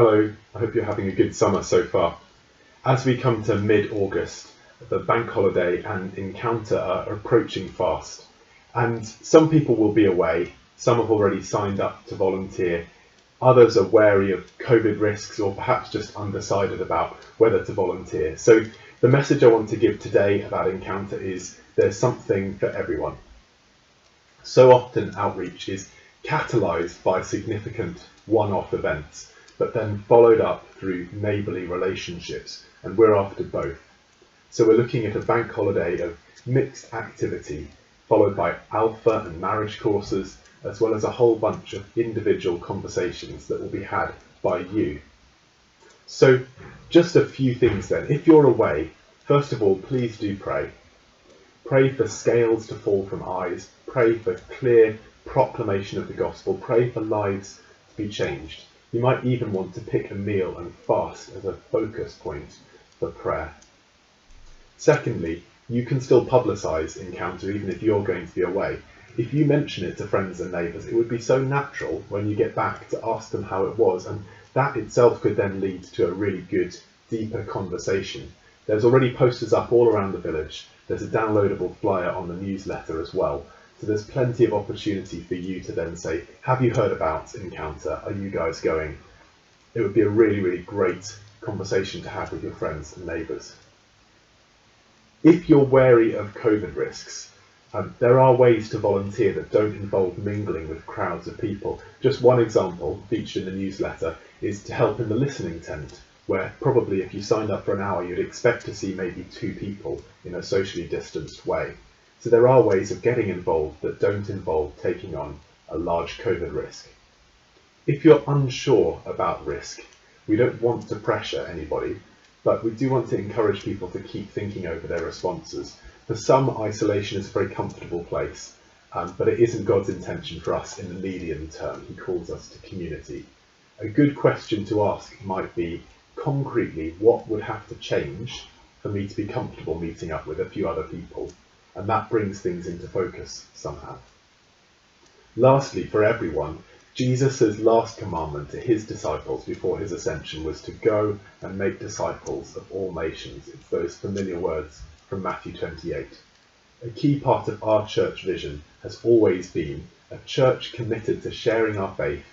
Hello, I hope you're having a good summer so far. As we come to mid-August, the bank holiday and Encounter are approaching fast. And some people will be away, some have already signed up to volunteer, others are wary of COVID risks or perhaps just undecided about whether to volunteer. So the message I want to give today about Encounter is there's something for everyone. So often outreach is catalysed by significant one-off events, but then followed up through neighbourly relationships, and we're after both. So we're looking at a bank holiday of mixed activity, followed by alpha and marriage courses, as well as a whole bunch of individual conversations that will be had by you. So just a few things then. If you're away, first of all, please do pray. Pray for scales to fall from eyes, pray for clear proclamation of the gospel, pray for lives to be changed. You might even want to pick a meal and fast as a focus point for prayer. Secondly, you can still publicize Encounter even if you're going to be away. If you mention it to friends and neighbours, it would be so natural when you get back to ask them how it was, and that itself could then lead to a really good, deeper conversation. There's already posters up all around the village. There's a downloadable flyer on the newsletter as well. So there's plenty of opportunity for you to then say, have you heard about Encounter? Are you guys going? It would be a really, really great conversation to have with your friends and neighbours. If you're wary of COVID risks, there are ways to volunteer that don't involve mingling with crowds of people. Just one example featured in the newsletter is to help in the listening tent, where probably if you signed up for an hour, you'd expect to see maybe 2 people in a socially distanced way. So there are ways of getting involved that don't involve taking on a large COVID risk. If you're unsure about risk, we don't want to pressure anybody, but we do want to encourage people to keep thinking over their responses. For some, isolation is a very comfortable place, but it isn't God's intention for us in the medium term. He calls us to community. A good question to ask might be, concretely, what would have to change for me to be comfortable meeting up with a few other people? And that brings things into focus somehow. Lastly, for everyone, Jesus' last commandment to his disciples before his ascension was to go and make disciples of all nations. It's those familiar words from Matthew 28. A key part of our church vision has always been a church committed to sharing our faith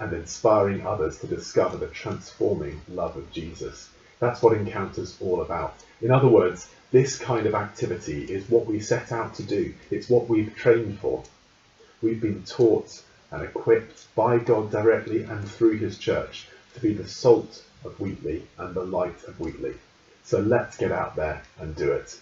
and inspiring others to discover the transforming love of Jesus. That's what Encounter's all about. In other words, this kind of activity is what we set out to do. It's what we've trained for. We've been taught and equipped by God directly and through his church to be the salt of Wheatley and the light of Wheatley. So let's get out there and do it.